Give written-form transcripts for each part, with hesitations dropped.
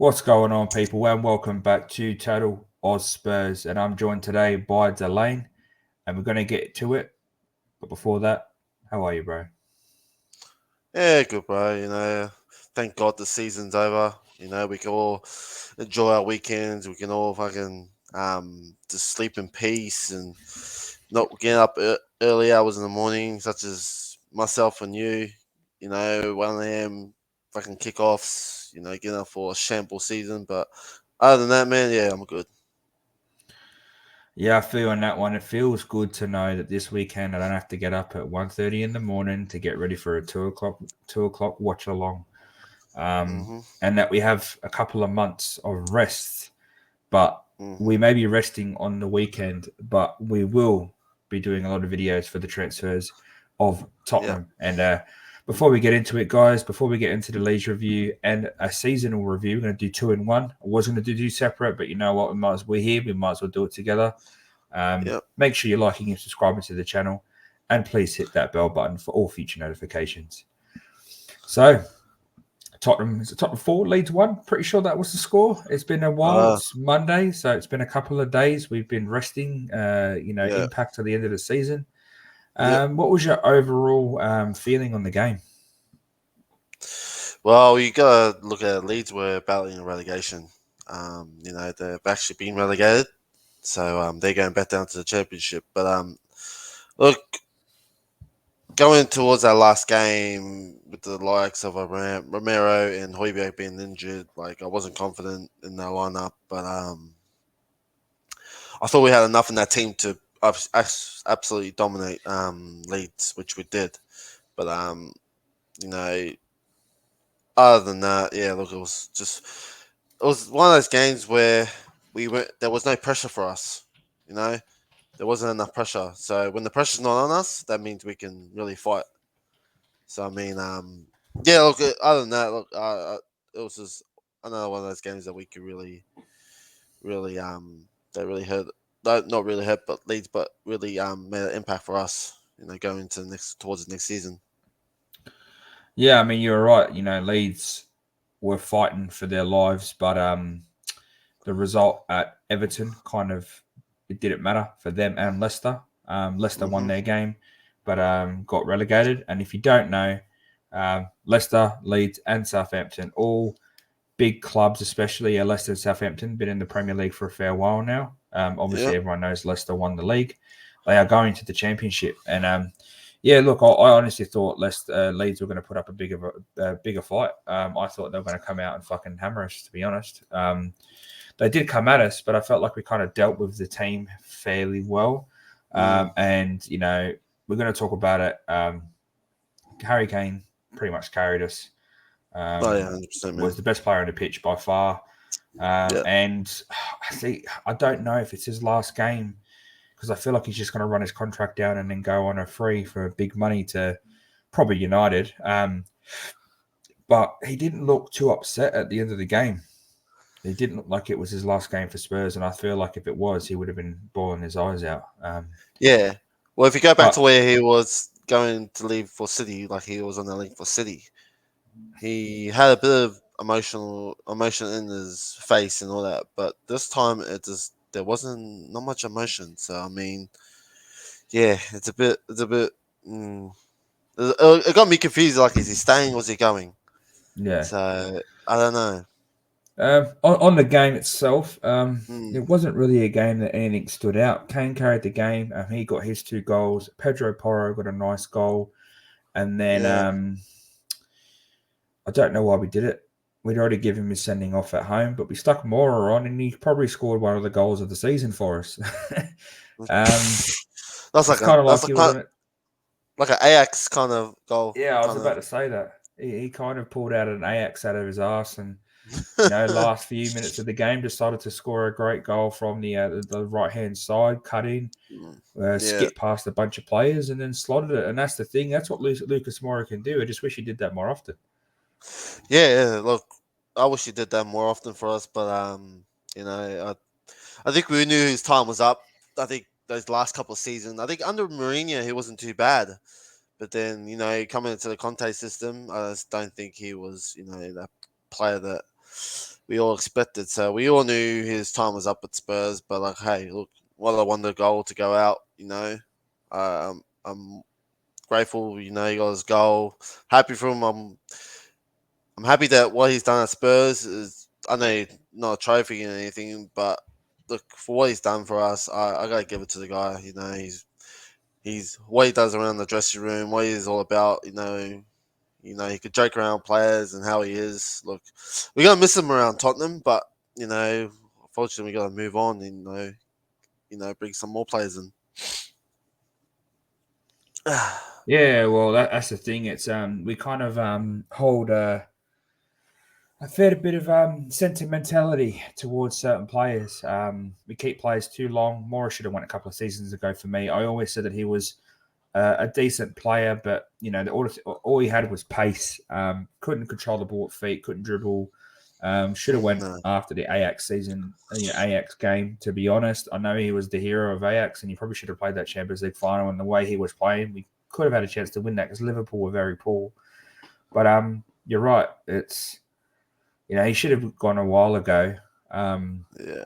What's going on, people? And welcome back to Total Oz Spurs. And I'm joined today by Delane, and we're going to get to it. But before that, how are you, bro? Yeah, good, bro. Thank God the season's over. We can all enjoy our weekends. We can all fucking just sleep in peace and not get up early hours in the morning, such as myself and you. 1 a.m. fucking kickoffs. Getting up for a shamble season. But other than that, man, yeah, I'm good. Yeah, I feel on that one. It feels good to know that this weekend I don't have to get up at 1:30 in the morning to get ready for a 2 o'clock watch along. Mm-hmm. And that we have a couple of months of rest, but Mm-hmm. we may be resting on the weekend, but we will be doing a lot of videos for the transfers of Yeah. Tottenham. And before we get into it, guys, before we get into the Leeds review and a seasonal review, we're going to do two in one. I was going to do two separate, but you know what? We're here. We might as well do it together. Yeah. Make sure you're liking and subscribing to the channel, and please hit that bell button for all future notifications. So, Tottenham is it Tottenham 4, Leeds 1. Pretty sure that was the score. It's been a while. Uh, It's Monday, so it's been a couple of days. We've been resting, yeah. impact to the end of the season. Yeah. What was your overall feeling on the game? Well, you gotta look at Leeds were battling relegation. They've actually been relegated, so they're going back down to the championship. But look, going towards that last game with the likes of Romero and Højbjerg being injured, like I wasn't confident in their lineup, but I thought we had enough in that team to absolutely dominate Leeds, which we did. But you know, other than that, yeah, look, it was one of those games where there was no pressure for us. You know, there wasn't enough pressure. So when the pressure's not on us, that means we can really fight. So I mean, yeah. Look, other than that, look, it was just another one of those games that we could really, that really hurt. Not really hurt, but Leeds, but really made an impact for us. Going into towards the next season. Yeah, I mean you're right. Leeds were fighting for their lives, but the result at Everton kind of it didn't matter for them and Leicester. Leicester won Hmm. their game, but got relegated. And if you don't know, Leicester, Leeds, and Southampton all big clubs, especially Leicester and Southampton, been in the Premier League for a fair while now. Yeah. Obviously, everyone knows Leicester won the league. They are going to the Championship, and yeah, look, I honestly thought Leeds were going to put up a bigger fight. I thought they were going to come out and fucking hammer us, to be honest. They did come at us, but I felt like we kind of dealt with the team fairly well. Mm. And we're going to talk about it. Harry Kane pretty much carried us. Oh yeah, Um, 100%, man. was the best player on the pitch by far. Yeah. And I don't know if it's his last game because I feel like he's just going to run his contract down and then go on a free for big money to probably United. But he didn't look too upset at the end of the game. He didn't look like it was his last game for Spurs, and I feel like if it was, he would have been bawling his eyes out. Yeah. Well, if you go back But to where he was going to leave for City, like he was on the link for City, he had a bit of emotion in his face and all that. But this time, there wasn't not much emotion. So I mean, yeah, it's a bit. Mm, it got me confused. Like, is he staying? Was he going? yeah, So I don't know. on the game itself, Mm, it wasn't really a game that anything stood out. Kane carried the game. He got his two goals. Pedro Porro got a nice goal, and then yeah. I don't know why we did it. We'd already given him his sending off at home, but we stuck Mora on, and he probably scored one of the goals of the season for us. um, That's it's kind of that's like like he was on it. an Ajax kind of goal, Yeah, I was kind about of. to say that. He kind of pulled out an Ajax out of his ass, and last few minutes of the game, decided to score a great goal from the right hand side, cut in, Yeah, skip past a bunch of players, and then slotted it. And that's the thing. That's what Lucas Moura can do. I just wish he did that more often. yeah. Look, I wish he did that more often for us, but I think we knew his time was up. I think those last couple of seasons, I think under Mourinho he wasn't too bad, but then coming into the Conte system, I just don't think he was that player that we all expected. So we all knew his time was up at Spurs. But like, hey, look, what a wonder goal to go out. I'm grateful. He got his goal. Happy for him. I'm happy that what he's done at Spurs is. I know not a trophy and anything, but look for what he's done for us. I gotta give it to the guy. He's what he does around the dressing room, what he's all about. He could joke around players and how he is. Look, we're gonna miss him around Tottenham, but unfortunately, we gotta move on and bring some more players in. Yeah, well, that's the thing. It's we kind of hold a fair bit of sentimentality towards certain players. We keep players too long. Morris should have won a couple of seasons ago for me. I always said that he was a decent player, but all he had was pace. Couldn't control the ball at feet. Couldn't dribble. Should have went after the Ajax season, Ajax game. To be honest, I know he was the hero of Ajax, and he probably should have played that Champions League final. And the way he was playing, we could have had a chance to win that because Liverpool were very poor. But you're right. It's he should have gone a while ago. Yeah.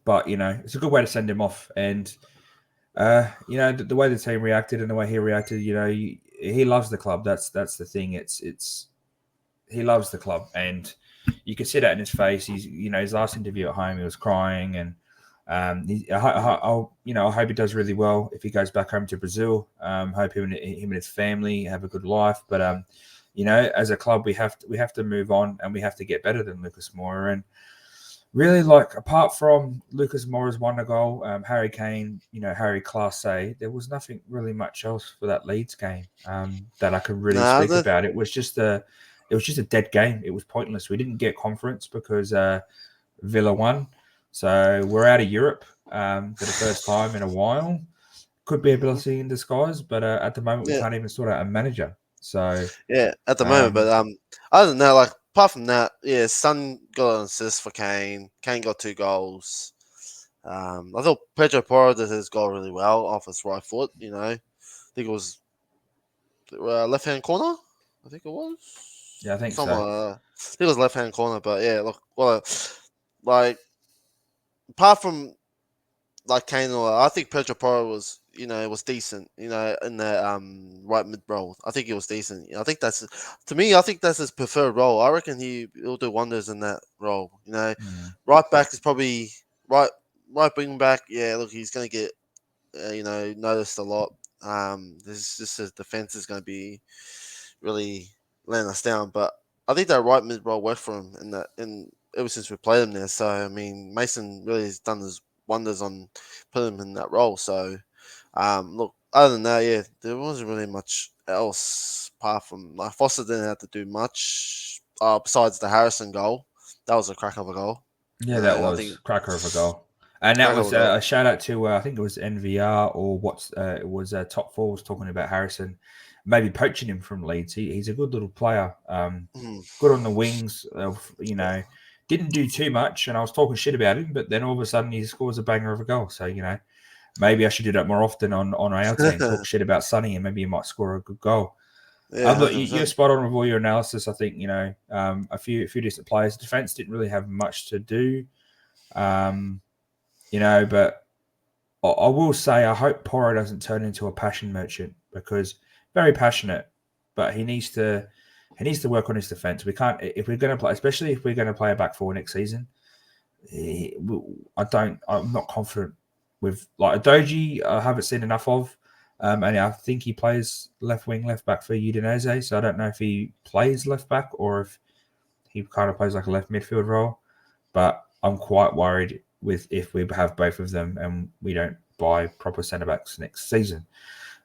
But it's a good way to send him off, and the way the team reacted and the way he reacted, he loves the club. That's the thing. It's he loves the club, and you can see that in his face. He's his last interview at home, he was crying, and I hope he does really well if he goes back home to Brazil. Hope him and his family have a good life, but as a club, we have to move on, and we have to get better than Lucas Moura. And really, apart from Lucas Moura's wonder goal, Harry Kane, Harry Class A, there was nothing really much else for that Leeds game that I could really speak about. It was just a dead game. It was pointless. We didn't get conference because Villa won, so we're out of Europe for the first time in a while. Could be a blessing in disguise, but at the moment we can't even sort out a manager. So yeah, at the moment, but other than that, apart from that, Son got an assist for Kane. Kane got 2 goals. I thought Pedro Porro did his goal really well off his right foot. I think it was left hand corner. I think it was. Yeah, I think so. I think it was left hand corner, but yeah, look, apart from Kane, I think Pedro Porro was decent, in the right mid role. I think he was decent. I think that's his preferred role. I reckon he'll do wonders in that role. Right back is probably right wing back. Yeah, look, he's gonna get noticed a lot. This just his defense is gonna be really letting us down. But I think that right mid role worked for him ever since we played him there. So I mean, Mason really has done his wonders on putting him in that role. So look, other than that, yeah, there wasn't really much else apart from Foster didn't have to do much besides the Harrison goal. That was a crack of a goal. Yeah, that was cracker of a goal. And that was a shout out to I think it was NVR or it was Top 4 was talking about Harrison maybe poaching him from Leeds. He's a good little player. Good on the wings. Didn't do too much, and I was talking shit about him, but then all of a sudden he scores a banger of a goal. So maybe I should do that more often on our team. Talk shit about Sonny, and maybe he might score a good goal. Yeah, look, you're spot on with all your analysis. I think a few decent players. Defense didn't really have much to do. But I will say I hope Porro doesn't turn into a passion merchant because very passionate, but he needs to work on his defense. We can't if we're going to play, especially if we're going to play a back 4 next season. I'm not confident with Adoji. I haven't seen enough of, and I think he plays left wing, left back for Udinese. So I don't know if he plays left back or if he kind of plays like a left midfield role. But I'm quite worried if we have both of them and we don't buy proper centre backs next season.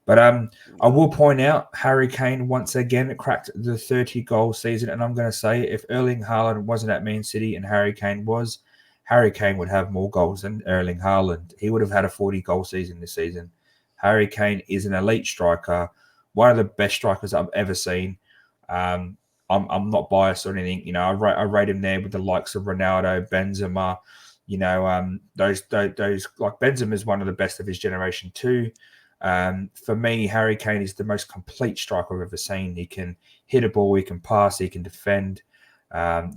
But I will point out Harry Kane once again cracked the 30-goal season, and I'm going to say if Erling Haaland wasn't at Man City and Harry Kane was, Harry Kane would have more goals than Erling Haaland. He would have had a 40-goal season this season. Harry Kane is an elite striker, one of the best strikers I've ever seen. I'm not biased or anything. I rate him there with the likes of Ronaldo, Benzema. Those Benzema is one of the best of his generation too. For me, Harry Kane is the most complete striker I've ever seen. He can hit a ball, he can pass, he can defend.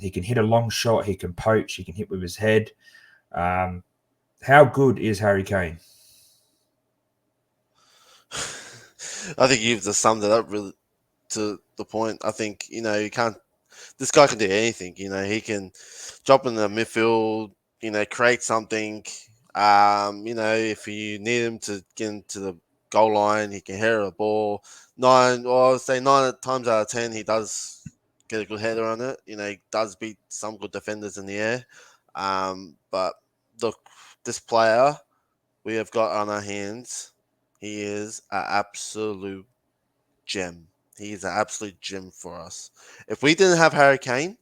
He can hit a long shot. He can poach. He can hit with his head. How good is Harry Kane? I think you've just summed it up really to the point. I think, you can't. This guy can do anything. He can drop in the midfield. Create something. If you need him to get into the goal line, he can header the ball. I would say 9 times out of 10, he does get a good header on it. He does beat some good defenders in the air. But look, this player we have got on our hands, he is an absolute gem. He is an absolute gem for us. If we didn't have Harry Kane,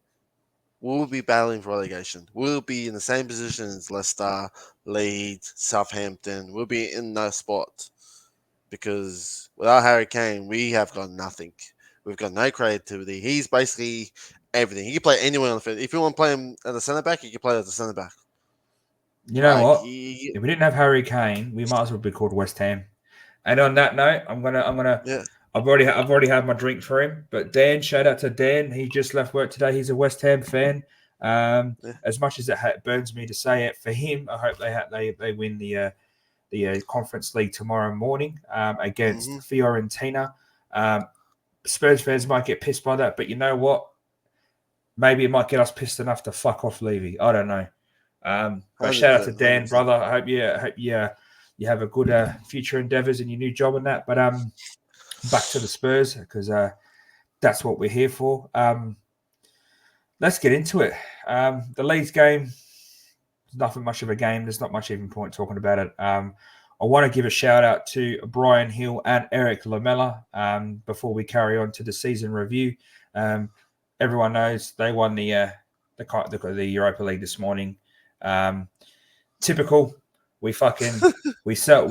we'll be battling for relegation. We'll be in the same position as Leicester, Leeds, Southampton. We'll be in that spot because without Harry Kane, we have got nothing. We've got no creativity. He's basically everything. He can play anywhere on the field. If you want to play him at the centre back, he can play as a centre back. You know what? If we didn't have Harry Kane, we might as well be called West Ham. And on that note, I'm gonna. Yeah. I've already had my drink for him. But Dan, shout out to Dan. He just left work today. He's a West Ham fan. As much as it burns me to say it, for him, I hope they win the Conference League tomorrow morning against Fiorentina. Spurs fans might get pissed by that, but you know what? Maybe it might get us pissed enough to fuck off Levy. I don't know. But shout out to Dan, 100%. Brother. I hope you have a good future endeavors in your new job and that. But back to the Spurs because that's what we're here for. Let's get into it. The Leeds game is nothing much of a game. There's not much even point talking about it. I want to give a shout out to Brian Hill and Eric Lamela before we carry on to the season review. Everyone knows they won the Europa League this morning. Typical. We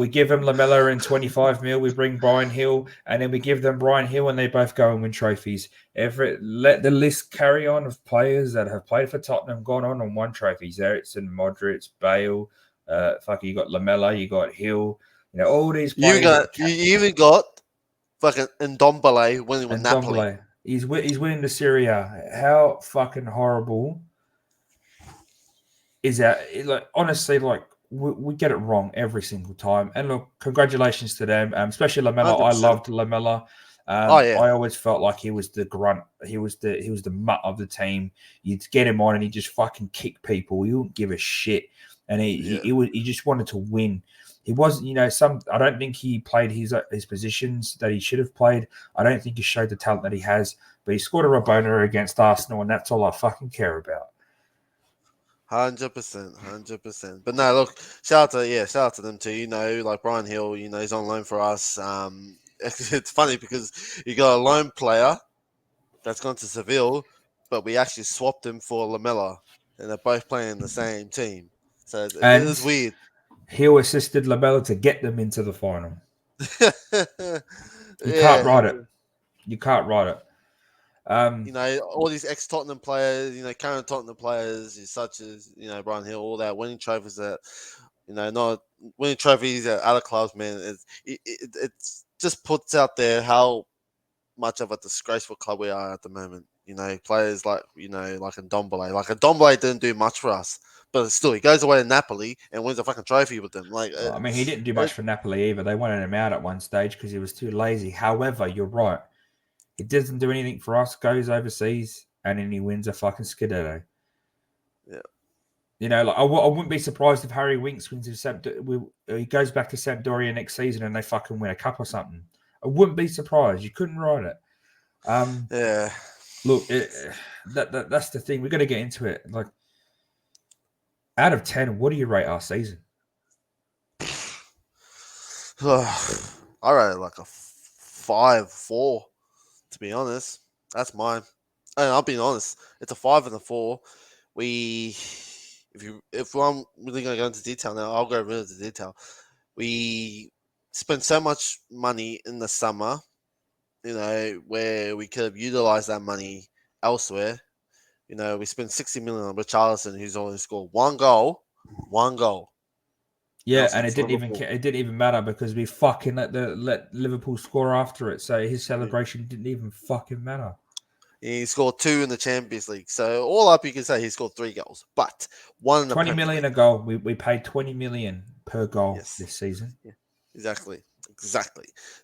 give them Lamela in 25 mil. We bring Brian Hill, and then we give them Brian Hill, and they both go and win trophies. Let the list carry on of players that have played for Tottenham, gone on and won trophies. Eriksen, Modric, Bale. You got Lamela, you got Hill. All these players. You even got fucking Ndombele winning with Napoli. He's winning the Serie A. How fucking horrible is that? Honestly, we get it wrong every single time. And look, congratulations to them, especially Lamela. 100%. I loved Lamela. I always felt like he was the grunt. He was the mutt of the team. You'd get him on, and he just fucking kick people. He wouldn't give a shit, and he just wanted to win. He wasn't, I don't think he played his positions that he should have played. I don't think he showed the talent that he has. But he scored a Rabona against Arsenal, and that's all I fucking care about. 100%. But no, look, shout out to them too. Like Brian Hill, he's on loan for us. It's funny because you got a loan player that's gone to Seville, but we actually swapped him for Lamela, and they're both playing in the same team. So it is weird. Hill assisted Lamela to get them into the final. You can't write it. You can't write it. All these ex-Tottenham players, current Tottenham players, such as, Brian Hill, all that winning trophies that, not winning trophies at other clubs, man. It just puts out there how much of a disgraceful club we are at the moment. Players like Ndombele. Like Ndombele didn't do much for us, but still, he goes away to Napoli and wins a fucking trophy with them. He didn't do much for Napoli either. They wanted him out at one stage because he was too lazy. However, you're right. He doesn't do anything for us, goes overseas, and then he wins a fucking Scudetto. Yeah. I wouldn't be surprised if Harry Winks wins he goes back to Sampdoria next season and they fucking win a cup or something. I wouldn't be surprised. You couldn't write it. Yeah. Look, that's the thing. We're going to get into it. Out of 10, what do you rate our season? I rate it like a 5-4. To be honest, that's mine. And I'll be honest, it's a 5 and a 4. If I'm really going to go into detail now, I'll go really into detail. We spent so much money in the summer, where we could have utilized that money elsewhere. We spent 60 million on Richarlison, who's only scored one goal. Yeah, and it didn't even matter because we fucking let Liverpool score after it. So his celebration didn't even fucking matter. He scored 2 in the Champions League. So all up, you can say he scored 3 goals, but 1 in the 20 Premier million League. a goal. We paid 20 million per goal Yes, this season. yeah, exactly.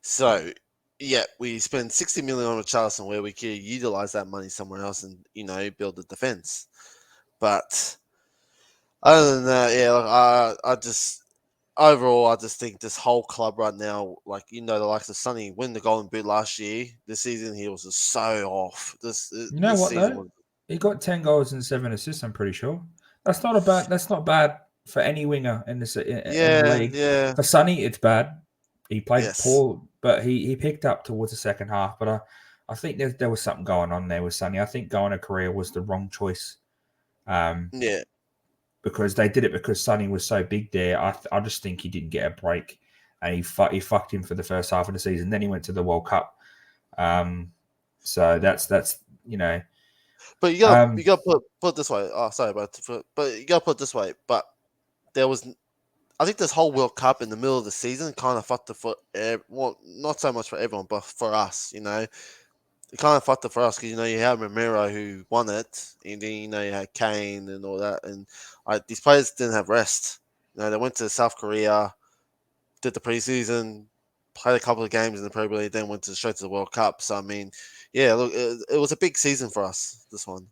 So yeah, we spend 60 million on Richarlison, where we could utilize that money somewhere else and build the defense. But other than that, yeah, I just overall, I just think this whole club right now, the likes of Sonny, win the Golden Boot last year. This season, he was just so off. You know This what season though? was, He got 10 goals and 7 assists. I'm pretty sure that's not a bad. That's not bad for any winger in this in the yeah, league. yeah, For Sonny, it's bad. He played yes, poor, but he picked up towards the second half. But I think there was something going on there with Sonny. I think going to Korea was the wrong choice. yeah, Because they did it because Sonny was so big there. I just think he didn't get a break, and he fucked him for the first half of the season. Then he went to the World Cup. So that's you know. but you gotta put it this way. Oh, sorry, but you gotta put it this way. But there was, I think, this whole World Cup in the middle of the season kind of fucked it for well, not so much for everyone, but for us. It kind of fucked it for us because you had Romero who won it, and then you had Kane and all that, and these players didn't have rest. They went to South Korea, did the preseason, played a couple of games in the Premier League, then went straight to the World Cup. So I mean, yeah, look, it was a big season for us. This one.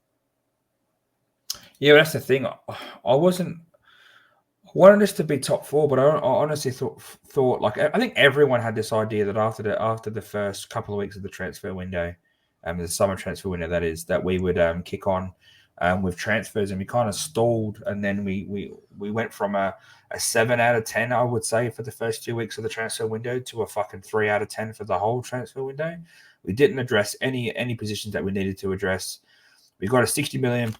Yeah, that's the thing. I wasn't. I wanted us to be top four, but I honestly thought like I think everyone had this idea that after the first couple of weeks of the transfer window, the summer transfer window, that we would kick on with transfers, and we kind of stalled, and then we went from a 7 out of 10, I would say, for the first 2 weeks of the transfer window to a fucking 3 out of 10 for the whole transfer window. We didn't address any positions that we needed to address. We got a 60 million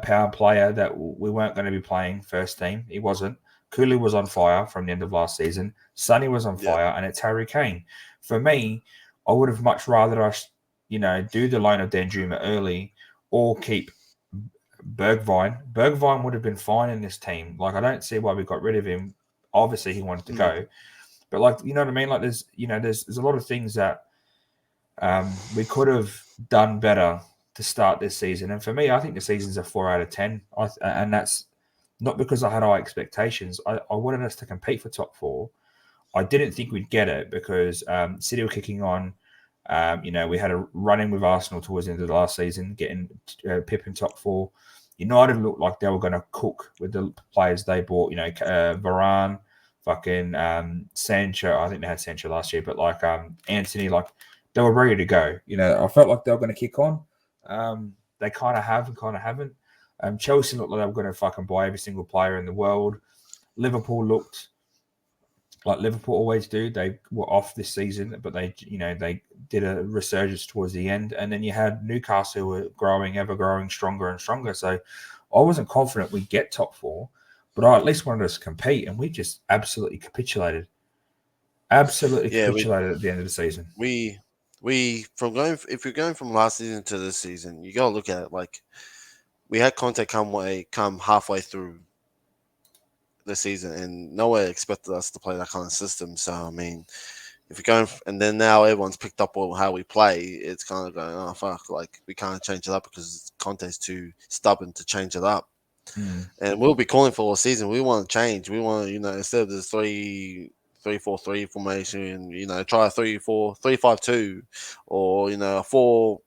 pound player that we weren't going to be playing first team. He wasn't. Cooley was on fire from the end of last season. Sonny was on Yeah. fire, and it's Harry Kane. For me, I would have much rather us, do the loan of Danjuma early or keep Bergvine. Bergvine would have been fine in this team. Like, I don't see why we got rid of him. Obviously, he wanted to go, but you know what I mean. Like, there's a lot of things that we could have done better to start this season. And for me, I think the season's a 4 out of 10. And that's not because I had high expectations. I wanted us to compete for top four. I didn't think we'd get it because City were kicking on. We had a run in with Arsenal towards the end of the last season, getting Pip in top four. United looked like they were going to cook with the players they bought. Varane, fucking Sancho. I think they had Sancho last year, but Anthony, they were ready to go. I felt like they were going to kick on. They kind of have and kind of haven't. Chelsea looked like they were going to fucking buy every single player in the world. Liverpool looked like Liverpool always do. They were off this season, but they did a resurgence towards the end. And then you had Newcastle who were ever growing stronger and stronger. So I wasn't confident we'd get top four, but I at least wanted us to compete, and we just absolutely capitulated. Absolutely capitulated at the end of the season. If you're going from last season to this season, you gotta look at it like we had Conte come halfway through the season, and no one expected us to play that kind of system. So I mean, if you're going, and then now everyone's picked up on how we play, it's kind of going, oh fuck, like we can't change it up because Conte's too stubborn to change it up. And we'll be calling for all season. We want to change. We want to, instead of this 3-4-3 formation, try a 3-4-3-5-2, or a four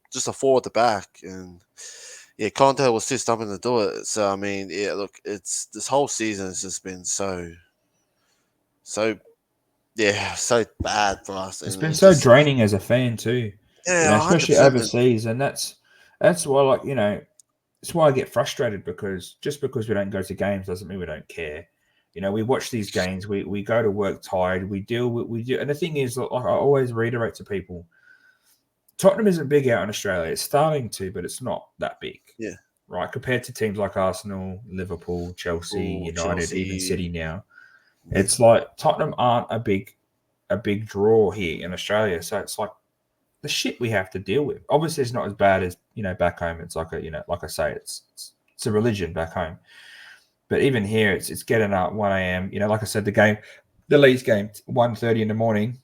at the back. And yeah, Conte was too stubborn to do it. So I mean, yeah, look, it's this whole season has just been so bad for us. It's been so draining as a fan too. Yeah, especially 100%. overseas, and that's why it's why I get frustrated, because just because we don't go to games doesn't mean we don't care. We watch these games, we go to work tired, we do, and the thing is, like I always reiterate to people, Tottenham isn't big out in Australia. It's starting to, but it's not that big. Yeah. Right, compared to teams like Arsenal, Liverpool, Chelsea, United, even City now. It's like Tottenham aren't a big draw here in Australia. So it's like the shit we have to deal with. Obviously, it's not as bad as back home. It's like like I say, it's a religion back home. But even here, it's getting up 1 a.m. Like I said, the Leeds game 1:30 in the morning.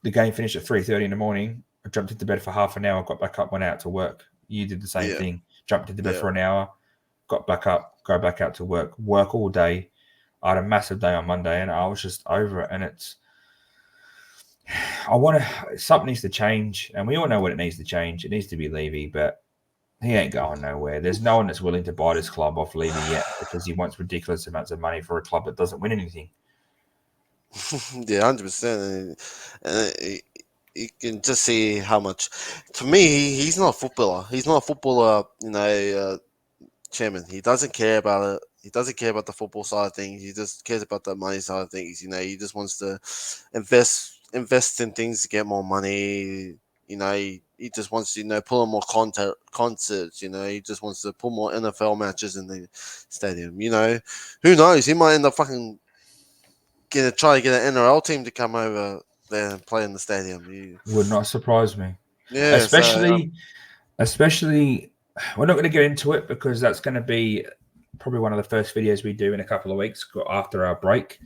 The game finished at 3:30 in the morning. I jumped into bed for half an hour, got back up, went out to work. You did the same Yeah. thing. Jumped into bed Yeah. for an hour, got back up, go back out to work all day. I had a massive day on Monday, and I was just over it. And something needs to change, and we all know what it needs to change. It needs to be Levy, but he ain't going nowhere. There's no one that's willing to buy this club off Levy yet because he wants ridiculous amounts of money for a club that doesn't win anything. Yeah, 100%. And you can just see how much. To me, he's not a footballer. He's not a footballer, chairman. He doesn't care about it. He doesn't care about the football side of things. He just cares about the money side of things. He just wants to invest in things to get more money. He just wants to, put on more concerts. He just wants to put more NFL matches in the stadium. Who knows? He might end up fucking try to get an NRL team to come over there and play in the stadium. Would not surprise me. Yeah, Especially, we're not going to get into it because that's going to be probably one of the first videos we do in a couple of weeks after our break.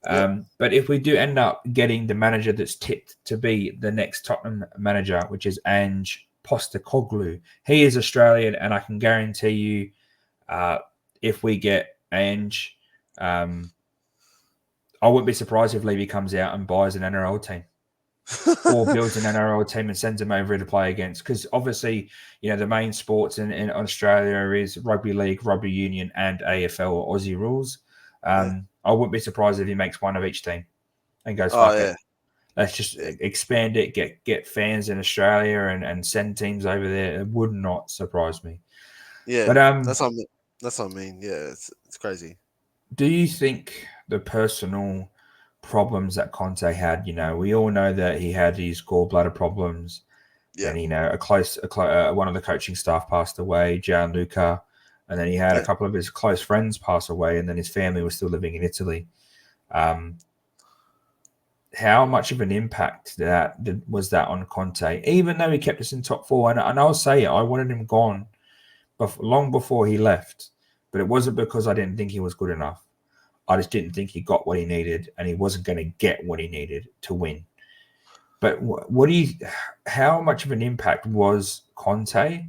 But if we do end up getting the manager that's tipped to be the next Tottenham manager, which is Ange Postecoglou, he is Australian, and I can guarantee you, if we get Ange, I wouldn't be surprised if Levy comes out and buys an NRL team or builds an NRL team and sends them over to play against. Because obviously, the main sports in Australia is rugby league, rugby union, and AFL or Aussie rules. I wouldn't be surprised if he makes one of each team and goes, fuck it. Let's just expand it, get fans in Australia and send teams over there. It would not surprise me. Yeah, but that's what I mean. Yeah, it's crazy. Do you think the personal problems that Conte had, we all know that he had his gallbladder problems, and one of the coaching staff passed away, Gianluca, and then he had a couple of his close friends pass away, and then his family was still living in Italy. How much of an impact was that on Conte, even though he kept us in top four? And I'll say it, I wanted him gone long before he left, but it wasn't because I didn't think he was good enough. I just didn't think he got what he needed, and he wasn't going to get what he needed to win. But how much of an impact was Conte?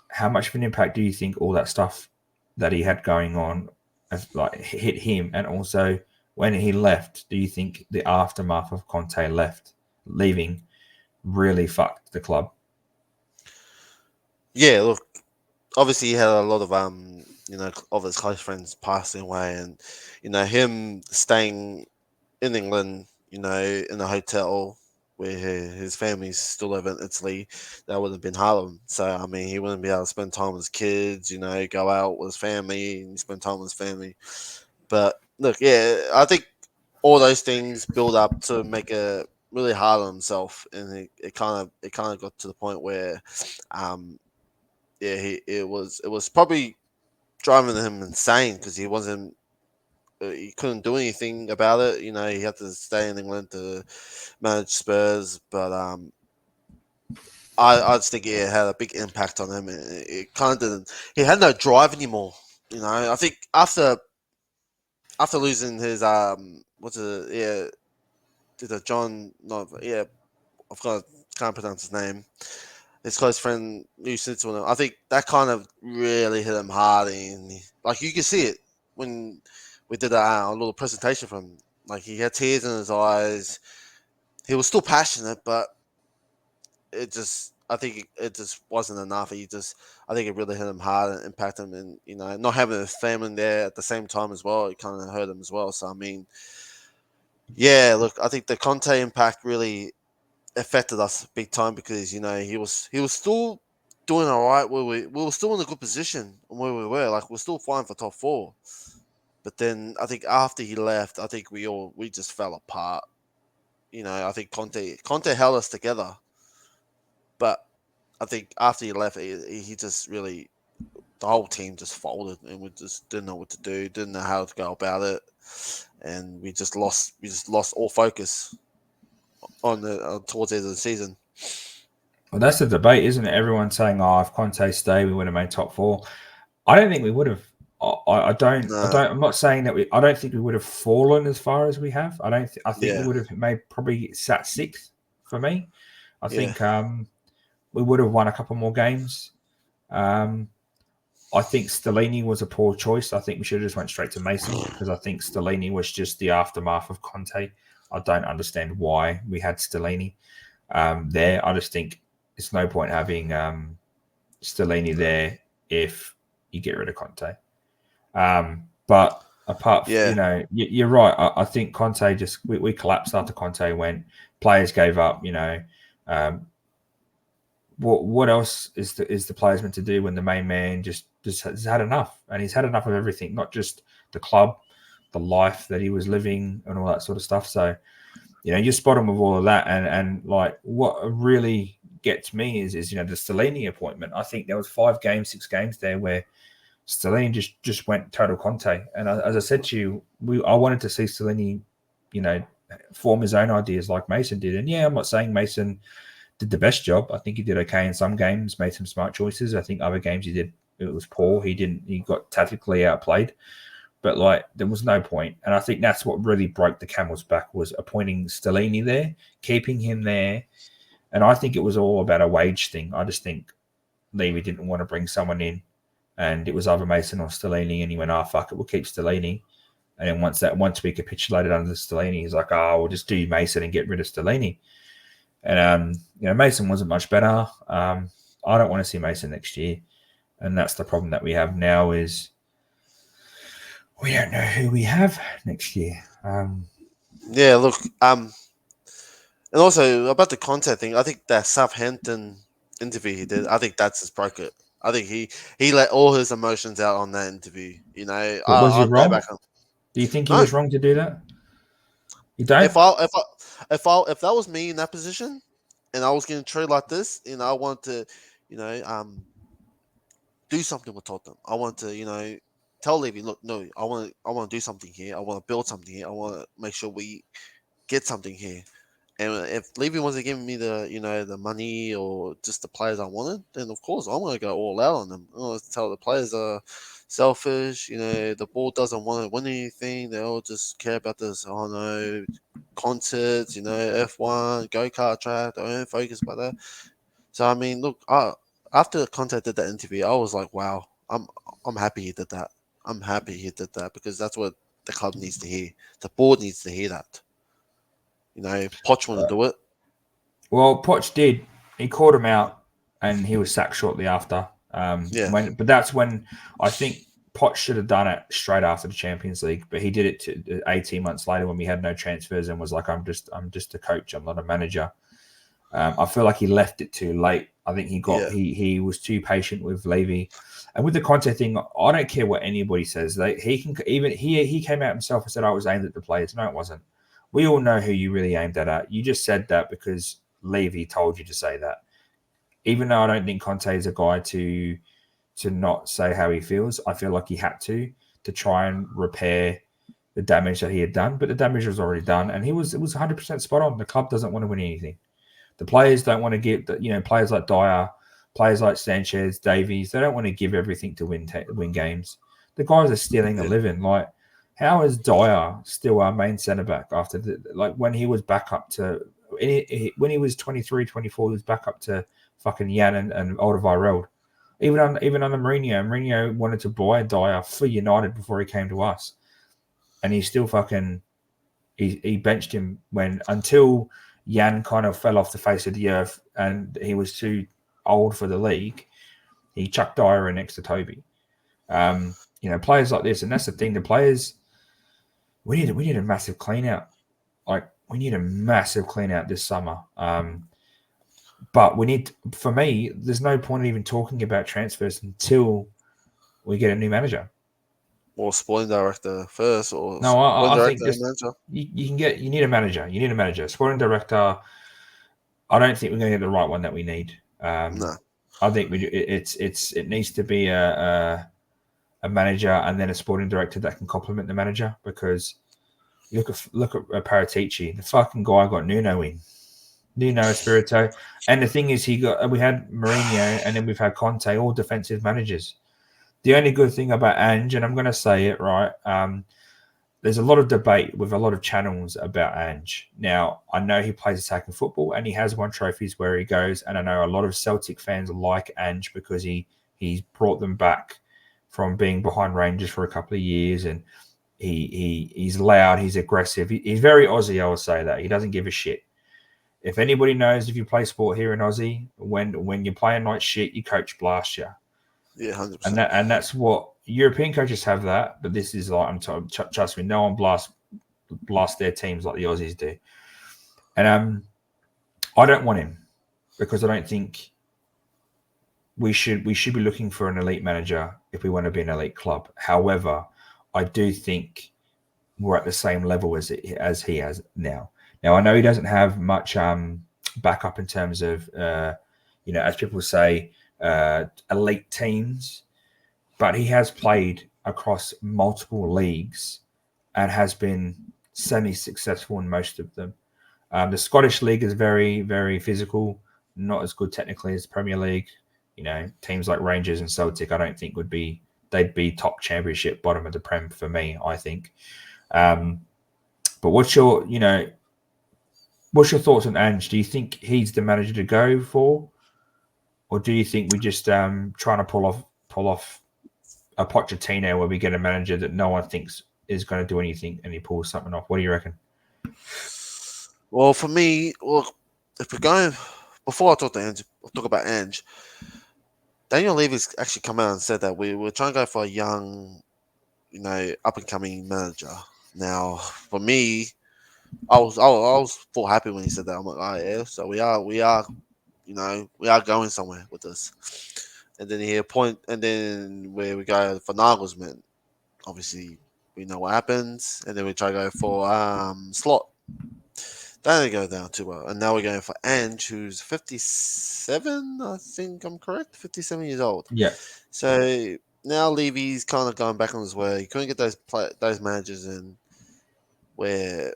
How much of an impact do you think all that stuff that he had going on hit him? And also, when he left, do you think the aftermath of Conte leaving really fucked the club? Yeah, look, obviously he had a lot of of his close friends passing away, and him staying in England, in a hotel where his family's still live in Italy, that would have been hard on him. So I mean, he wouldn't be able to spend time with his kids, go out with his family and spend time with his family. But look, yeah, I think all those things build up to make it really hard on himself, and it kind of got to the point where, it was probably driving him insane because he couldn't do anything about it. He had to stay in England to manage Spurs, but I just think it had a big impact on him. It kind of didn't. He had no drive anymore. I think after losing his John? No, yeah, can't pronounce his name. His close friend who sits on him. I think that kind of really hit him hard, and like you can see it when we did a little presentation from him. Like he had tears in his eyes. He was still passionate, but I think it just wasn't enough. I think it really hit him hard and impacted him, and not having his family there at the same time as well, it kind of hurt him as well. So I mean, yeah, look, I think the Conte impact really affected us big time because he was still doing all right. We were still in a good position where we were. Like we're still flying for top four. But then I think after he left, I think we just fell apart. I think Conte held us together, but I think after he left, he just really, the whole team just folded, and we just didn't know what to do, didn't know how to go about it, and we just lost all focus on towards the end of the season. Well, that's the debate, isn't it? Everyone's saying, "Oh, if Conte stayed, we would have made top four." I don't think we would have. I don't. I'm not saying that I don't think we would have fallen as far as we have. I think we would have probably sat sixth for me. I think we would have won a couple more games. I think Stellini was a poor choice. I think we should have just went straight to Mason because I think Stellini was just the aftermath of Conte. I don't understand why we had Stellini there. I just think it's no point having Stellini there if you get rid of Conte. But apart from, you're right. I think Conte just we collapsed after Conte went. Players gave up. What else is the players meant to do when the main man just has had enough? And he's had enough of everything, not just the club, the life that he was living, and all that sort of stuff. So, you spot him with all of that, and like what really gets me is the Stellini appointment. I think there was 6 games there where Stellini just went total Conte. And as I said to you, I wanted to see Stellini, form his own ideas like Mason did. And yeah, I'm not saying Mason did the best job. I think he did okay in some games, made some smart choices. I think other games it was poor. He got tactically outplayed. But like there was no point. And I think that's what really broke the camel's back was appointing Stellini there, keeping him there. And I think it was all about a wage thing. I just think Levy didn't want to bring someone in, and it was either Mason or Stellini, and he went, fuck it, we'll keep Stellini. And then once we capitulated under Stellini, he's like, we'll just do Mason and get rid of Stellini. And Mason wasn't much better. I don't want to see Mason next year, and that's the problem that we have now is we don't know who we have next year. Yeah, look, and also about the Conte thing, I think that Southampton interview he did, I think that's just broke it. I think he let all his emotions out on that interview. Was he wrong? Do you think he was wrong to do that? You don't? If that was me in that position, and I was getting treated like this, I want to, do something with Tottenham. I want to, tell Levy, look, no, I want to do something here. I want to build something here. I want to make sure we get something here. And if Levy wasn't giving me the, the money or just the players I wanted, then of course I'm going to go all out on them. I'm going to tell the players are selfish. The board doesn't want to win anything. They all just care about this. Concerts, F1, go-kart track. They don't focus about that. So I mean, look, after Conte did that interview, I was like, wow, I'm happy he did that. I'm happy he did that because that's what the club needs to hear. The board needs to hear that. Poch want to do it. Well, Poch did. He called him out, and he was sacked shortly after. But that's when I think Poch should have done it straight after the Champions League. But he did it 18 months later when we had no transfers and was like, "I'm just a coach. I'm not a manager." I feel like he left it too late. I think he was too patient with Levy, and with the Conte thing, I don't care what anybody says. He came out himself and said I was aimed at the players. No, it wasn't. We all know who you really aimed at. You just said that because Levy told you to say that. Even though I don't think Conte is a guy to not say how he feels, I feel like he had to try and repair the damage that he had done. But the damage was already done, and it was 100% spot on. The club doesn't want to win anything. The players don't want to give, players like Dyer, players like Sanchez, Davies, they don't want to give everything to win games. The guys are stealing a living. Like, how is Dyer still our main centre back after when he was back up to when he was 23, 24, he was back up to fucking Jan and Alderweireld. Even under Mourinho wanted to buy Dyer for United before he came to us, and he still he benched him until Jan kind of fell off the face of the earth and he was too old for the league. He chucked Dyer in next to Toby. Players like this, and that's the thing. The players. We need a massive clean out. We need a massive clean out this summer. But for me, there's no point in even talking about transfers until we get a new manager. Or sporting director first, or no, I think you need a manager. You need a manager. Sporting director. I don't think we're going to get the right one that we need. No, I think it needs to be a manager and then a sporting director that can complement the manager, because look at Paratici. The fucking guy got Nuno Espirito, and the thing is, we had Mourinho and then we've had Conte, all defensive managers. The only good thing about Ange, and I'm going to say it right, there's a lot of debate with a lot of channels about Ange. Now, I know he plays attacking football and he has won trophies where he goes. And I know a lot of Celtic fans like Ange because he's brought them back from being behind Rangers for a couple of years. And he's loud, he's aggressive. He's very Aussie, I would say that. He doesn't give a shit. If anybody knows, if you play sport here in Aussie, when you're playing like shit, your coach blasts you. Yeah, 100%. And that's what European coaches have that, but this is like trust me, no one blasts their teams like the Aussies do. And I don't want him because I don't think we should be looking for an elite manager if we want to be an elite club. However, I do think we're at the same level as he has now. Now I know he doesn't have much backup in terms of as people say, elite teams, but he has played across multiple leagues and has been semi-successful in most of them. The Scottish League is very, very physical, not as good technically as the Premier League. Teams like Rangers and Celtic, I don't think they'd be top championship, bottom of the Prem for me, I think. But what's your thoughts on Ange? Do you think he's the manager to go for? Or do you think we just trying to pull off a Pochettino where we get a manager that no one thinks is going to do anything and he pulls something off? What do you reckon? Well, for me, if we're going before I talk about Ange, Daniel Levy's actually come out and said that we're trying to go for a young, up and coming manager. Now, for me, I was full happy when he said that. I'm like, oh yeah, so we are we are going somewhere with this. And then where we go for Nagelsmann, obviously we know what happens, and then we try to go for Slot. That didn't go down too well, and now we're going for Ange, who's 57. I think I'm correct, 57 years old. Yeah. So now Levy's kind of going back on his way. He couldn't get those managers in. Where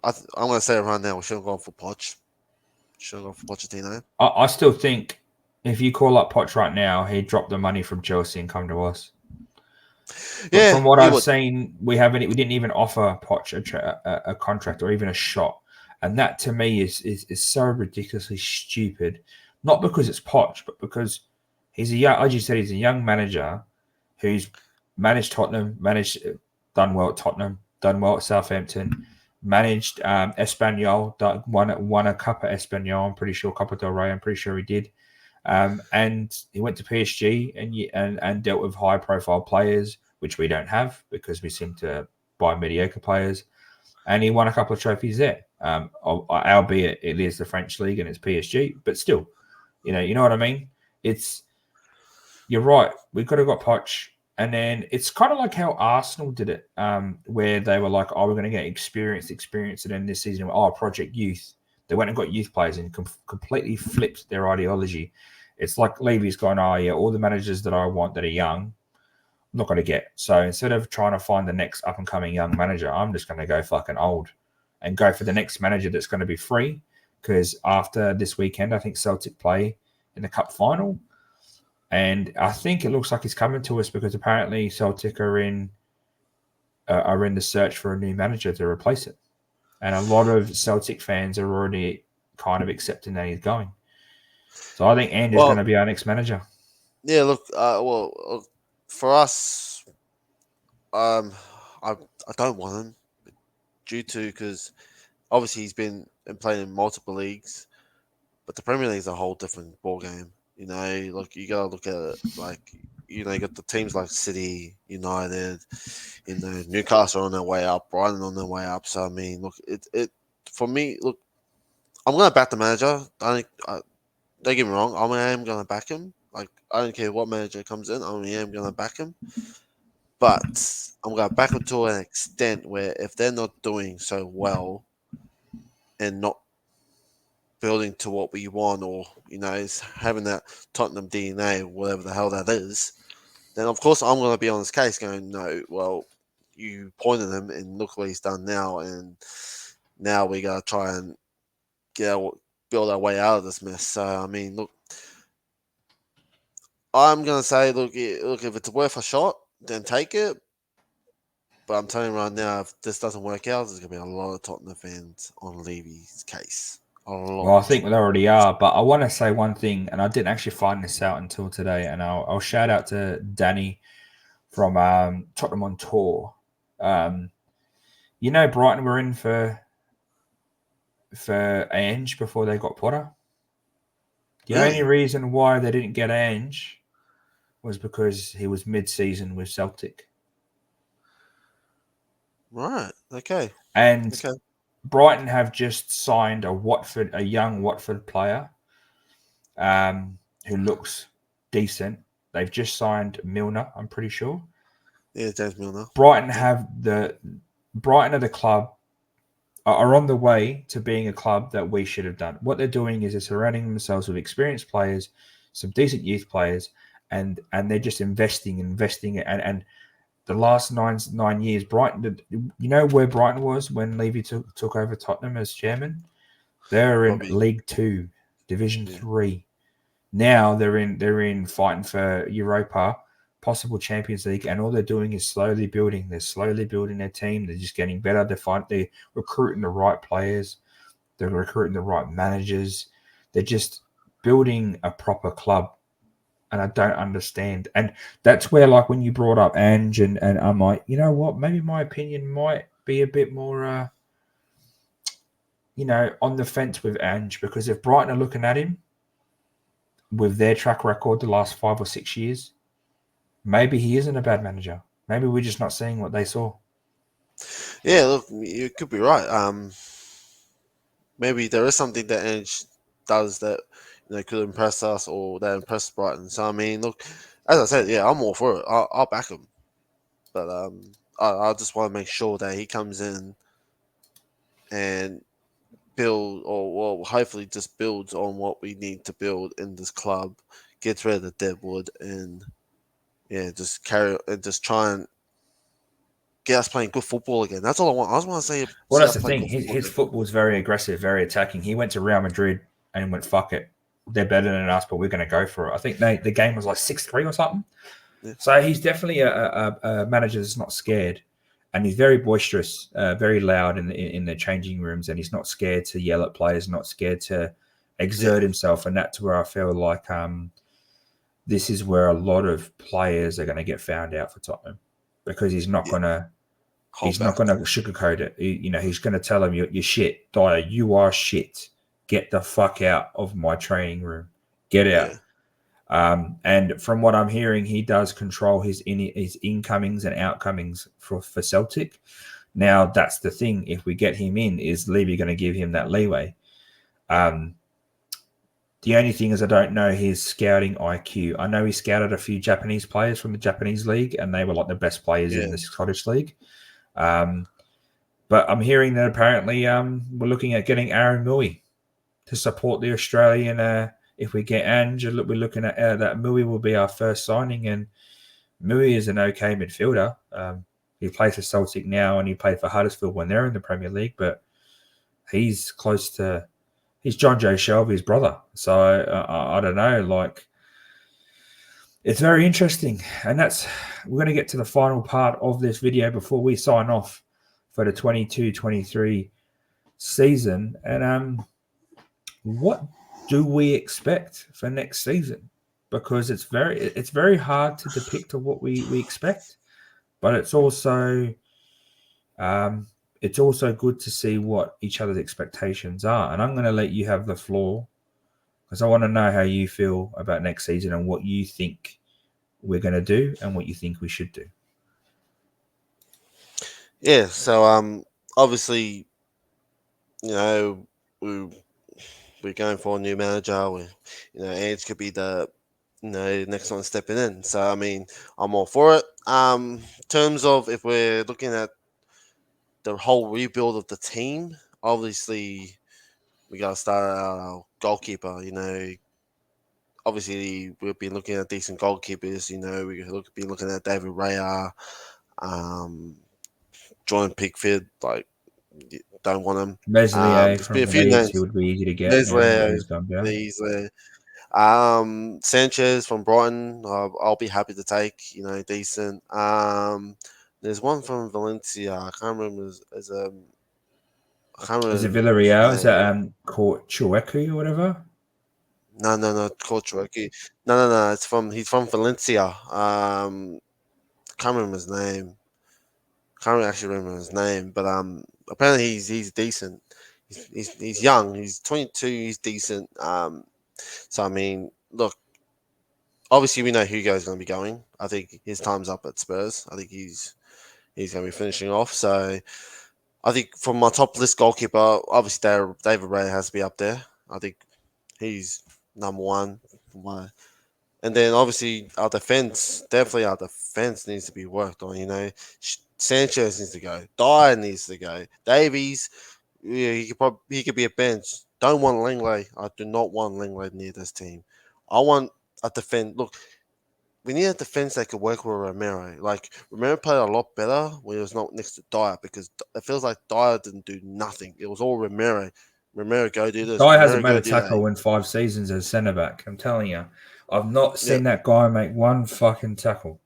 I'm going to say it right now, we shouldn't go for Poch. Shouldn't go for Pochettino. I still think if you call up Poch right now, he'd drop the money from Chelsea and come to us. But from what I've seen, we didn't even offer Poch a contract or even a shot, and that to me is so ridiculously stupid. Not because it's Poch, but because he's as you said, he's a young manager who's managed Tottenham, done well at Tottenham, done well at Southampton, managed Espanyol, won a Cup at Espanyol. I'm pretty sure Copa del Rey. I'm pretty sure he did. And he went to PSG and dealt with high profile players, which we don't have because we seem to buy mediocre players. And he won a couple of trophies there, albeit it is the French league and it's PSG, but still, you know what I mean? You're right. We could have got Poch, and then it's kind of like how Arsenal did it, where they were like, "Oh, we're going to get experience," and then this season, Project Youth. They went and got youth players and completely flipped their ideology. It's like Levy's gone, oh, yeah, all the managers that I want that are young, I'm not going to get. So instead of trying to find the next up-and-coming young manager, I'm just going to go fucking old and go for the next manager that's going to be free because after this weekend, I think Celtic play in the Cup final. And I think it looks like he's coming to us because apparently Celtic are in the search for a new manager to replace it. And a lot of Celtic fans are already kind of accepting that he's going. So I think Ange is going to be our next manager. Yeah, look, for us, I don't want him because obviously he's been playing in multiple leagues, but the Premier League is a whole different ball game. Look, you gotta look at it like you got the teams like City, United, Newcastle on their way up, Brighton on their way up. So I mean, look, it for me, look, I'm gonna back the manager. Don't get me wrong, I am gonna back him. Like I don't care what manager comes in, I am gonna back him. But I'm gonna back him to an extent where if they're not doing so well and not building to what we want, or is having that Tottenham DNA, whatever the hell that is, then of course I'm going to be on his case, going, no, well, you pointed him, and look what he's done now, and now we got to try and build our way out of this mess. So I mean, look, I'm going to say, look, if it's worth a shot, then take it. But I'm telling you right now, if this doesn't work out, there's going to be a lot of Tottenham fans on Levy's case. A lot. Well, I think there already are, but I want to say one thing, and I didn't actually find this out until today, and I'll shout out to Danny from Tottenham on Tour. Brighton were in for Ange before they got Potter. The only reason why they didn't get Ange was because he was mid-season with Celtic. Right. Okay. And Brighton have just signed a young Watford player, who looks decent. They've just signed Milner, I'm pretty sure. Yeah, James Milner. Brighton are the club are on the way to being a club that we should have done. What they're doing is they're surrounding themselves with experienced players, some decent youth players, and they're just investing, and the last 9 years, Brighton. You know where Brighton was when Levy took over Tottenham as chairman? They're in League 2, Division 3. Now they're in fighting for Europa, possible Champions League, and all they're doing is slowly building. They're slowly building their team. They're just getting better. They're recruiting the right players. They're recruiting the right managers. They're just building a proper club. And I don't understand. And that's where, like, when you brought up Ange, and I'm like, you know what? Maybe my opinion might be a bit more, on the fence with Ange, because if Brighton are looking at him with their track record the last 5 or 6 years, maybe he isn't a bad manager. Maybe we're just not seeing what they saw. Yeah, look, you could be right. Maybe there is something that Ange does that could impress us, or that impress Brighton. So I mean, look, as I said, yeah, I'm all for it. I'll back him, but I just want to make sure that he comes in and build, or hopefully just builds on what we need to build in this club, gets rid of the deadwood, and just try and get us playing good football again. That's all I want. I just want to say. Well, that's the thing. His football is very aggressive, very attacking. He went to Real Madrid and went, fuck it. They're better than us, but we're going to go for it. I think the game was like 6-3 or something. Yeah. So he's definitely a manager that's not scared. And he's very boisterous, very loud in the changing rooms. And he's not scared to yell at players, not scared to exert himself. And that's where I feel like this is where a lot of players are going to get found out for Tottenham. Because he's not going to sugarcoat it. He's going to tell them, you're shit. Dyer, you are shit. Get the fuck out of my training room. Get out. Yeah. And from what I'm hearing, he does control his incomings and outcomings for Celtic. Now, that's the thing. If we get him in, is Levy going to give him that leeway? The only thing is I don't know his scouting IQ. I know he scouted a few Japanese players from the Japanese league, and they were like the best players in the Scottish league. But I'm hearing that apparently we're looking at getting Aaron Mui to support the Australian. If we get Ange, we're looking at that Mui will be our first signing, and Mui is an okay midfielder. He plays for Celtic now, and he played for Huddersfield when they're in the Premier League, but he's John Joe Shelby's brother. So I don't know, like, it's very interesting. And we're going to get to the final part of this video before we sign off for the 22-23 season. And what do we expect for next season? Because it's very hard to depict what we expect, but it's also good to see what each other's expectations are. And I'm going to let you have the floor, because I want to know how you feel about next season and what you think we're going to do and what you think we should do. Yeah, so obviously, we're going for a new manager. Ange could be the next one stepping in. So I mean, I'm all for it. In terms of if we're looking at the whole rebuild of the team, obviously we got to start our goalkeeper. Obviously we've been looking at decent goalkeepers. We could be looking at David Raya, Jordan Pickford. Like, don't want him. Meslier from Leeds, he would be easy to get. Meslier, Sanchez from Brighton, I'll be happy to take. Decent. There's one from Valencia. I can't remember I can't Is it remember his Villarreal? Is name. that called Chueku or whatever? No, Coach Rocky. No. He's from Valencia. Can't remember his name. Can't actually remember his name, but apparently he's decent. He's young. He's 22. He's decent. So I mean, look, obviously we know Hugo's going to be going. I think his time's up at Spurs. I think he's going to be finishing off. So I think from my top list goalkeeper, obviously David Ray has to be up there. I think he's number one. And then obviously definitely our defense needs to be worked on. Sanchez needs to go. Dyer needs to go. Davies, yeah, he could be a bench. Don't want Langley. I do not want Langley near this team. I want a defense. Look, we need a defense that could work with Romero. Like Romero played a lot better when he was not next to Dyer because it feels like Dyer didn't do nothing. It was all Romero. Romero, go do this. Guy Romero, hasn't made go a do that. tackle in 5 seasons as centre back. I'm telling you, I've not Yeah, seen that guy make one fucking tackle.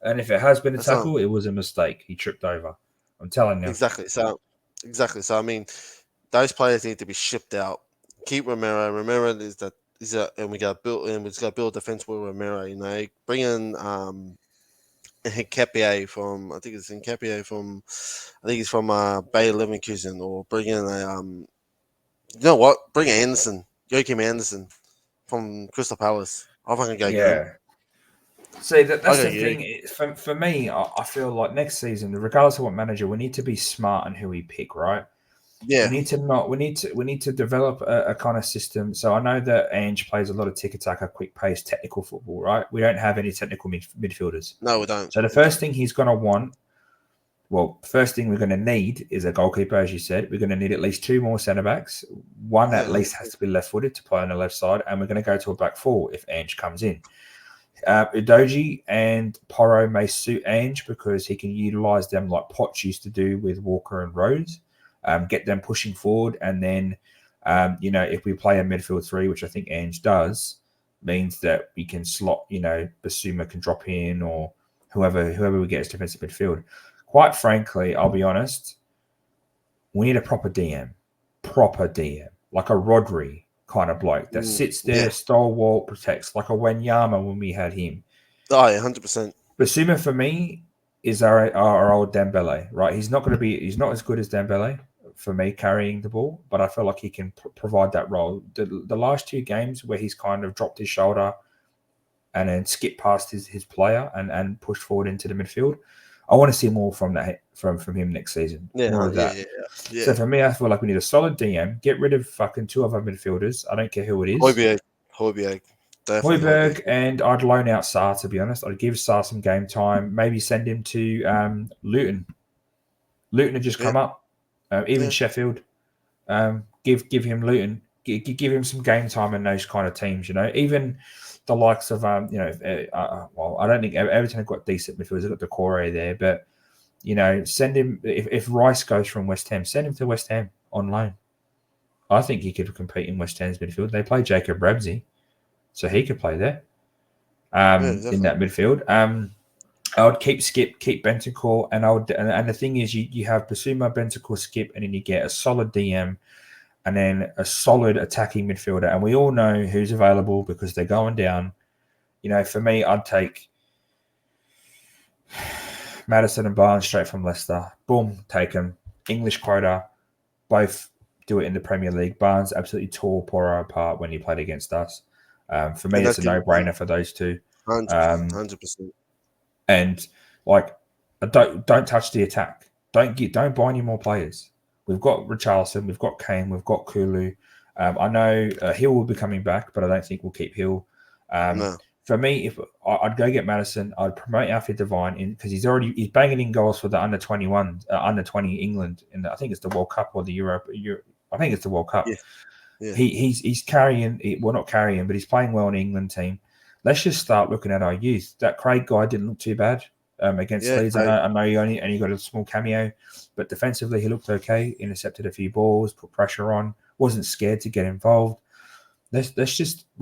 And if it has been a that's not tackle, it was a mistake. He tripped over. I'm telling you. exactly. So I mean, those players need to be shipped out. Keep Romero. Romero and we got to build and we just got to build defense with Romero. Bring in Kepier from I think he's from Bayer Leverkusen, or bring in you know what? Bring Anderson, Joachim Anderson from Crystal Palace. I fucking go get him. Yeah. See, I that's go the get him. thing. For me, I feel like next season, regardless of what manager, we need to be smart in who we pick, right? Yeah, We need to develop a kind of system. So I know that Ange plays a lot of tiki taka, quick pace, technical football, right? We don't have any technical midfielders. no, we don't. So the first thing he's going to want, well, first thing we're going to need is a goalkeeper, as you said. We're going to need at least 2 more centre backs. One Yeah, at least has to be left footed to play on the left side, and we're going to go to a back four if Ange comes in. Udogie and Porro may suit Ange because he can utilise them like Potts used to do with Walker and Rose, get them pushing forward, and then if we play a midfield 3, which I think Ange does, means that we can slot, Basuma can drop in or whoever we get as defensive midfield. Quite frankly, I'll be honest, we need a proper DM, like a Rodri kind of bloke that sits there, yeah. stalwart, protects, like a Wenyama when we had him. Oh, yeah, 100%. Basuma for me is our old Dembele, right? He's not as good as Dembele for me carrying the ball, but I feel like he can provide that role. The last 2 games where he's kind of dropped his shoulder and then skipped past his player and pushed forward into the midfield, I want to see more from that from him next season. Yeah, More of that. yeah. So for me, I feel like we need a solid DM. Get rid of fucking 2 other midfielders. I don't care who it is. Højbjerg. Definitely Højbjerg, and I'd loan out Sarr, to be honest. I'd give Sarr some game time. Maybe send him to Luton. Luton had just come up. Even Sheffield. Give him Luton. Give him some game time in those kind of teams. Even the likes of I don't think Everton have got decent midfielders. They've got Decore there, but send him if Rice goes from West Ham, send him to West Ham on loan. I think he could compete in West Ham's midfield. They play Jacob Ramsey, so he could play there in that midfield. I would keep Skip, keep Bentancur, and the thing is, you have Basuma, Bentancur, Skip, and then you get a solid DM, and then a solid attacking midfielder. And we all know who's available because they're going down. For me, I'd take Maddison and Barnes straight from Leicester. Boom, take them. English quota, both do it in the Premier League. Barnes absolutely tore Porro apart when he played against us. For me, it's a no-brainer for those 2. 100%. And don't touch the attack. Don't buy any more players. We've got Richarlison, we've got Kane, we've got Kulu. I know Hill will be coming back, but I don't think we'll keep Hill. No. For me, if I'd go get Maddison, I'd promote Alfie Devine in because he's banging in goals for the under 21, under 20 England, I think it's the World Cup or the Europe. I think it's the World Cup. Yeah. He's carrying. Well, not carrying, but he's playing well in the England team. Let's just start looking at our youth. That Craig guy didn't look too bad against Leeds. I know he only got a small cameo, but defensively he looked okay. Intercepted a few balls, put pressure on, wasn't scared to get involved. We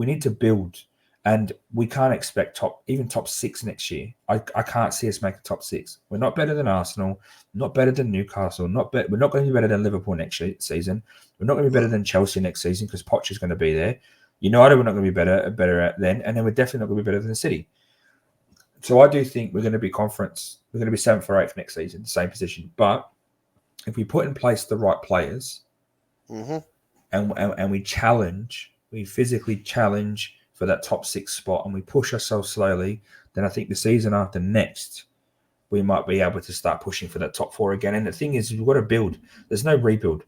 need to build. And we can't expect top 6 next year. I can't see us make the top 6. We're not better than Arsenal, not better than Newcastle, we're not going to be better than Liverpool next season. We're not going to be better than Chelsea next season because Poch is going to be there. United, we're not going to be better at then, and then we're definitely not going to be better than City. So I do think we're going to be conference. We're going to be 7th or 8th next season, same position. But if we put in place the right players, and we physically challenge for that top 6 spot, and we push ourselves slowly, then I think the season after next, we might be able to start pushing for that top 4 again. And the thing is, we've got to build. There's no rebuild.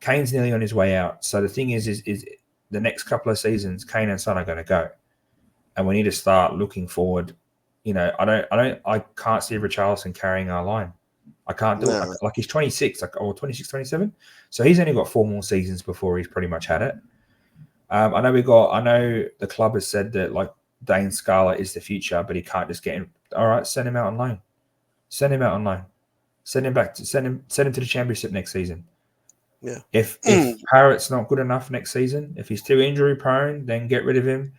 Kane's nearly on his way out. So the thing is the next couple of seasons, Kane and Son are going to go, and we need to start looking forward. I can't see Richarlison carrying our line. I can't do it. Like he's 26, or 26, 27. So he's only got 4 more seasons before he's pretty much had it. I know the club has said that like Dane Scarlett is the future, but he can't just get him. All right, send him out on loan. Send him to the Championship next season. Yeah. If Parrott's not good enough next season, if he's too injury prone, then get rid of him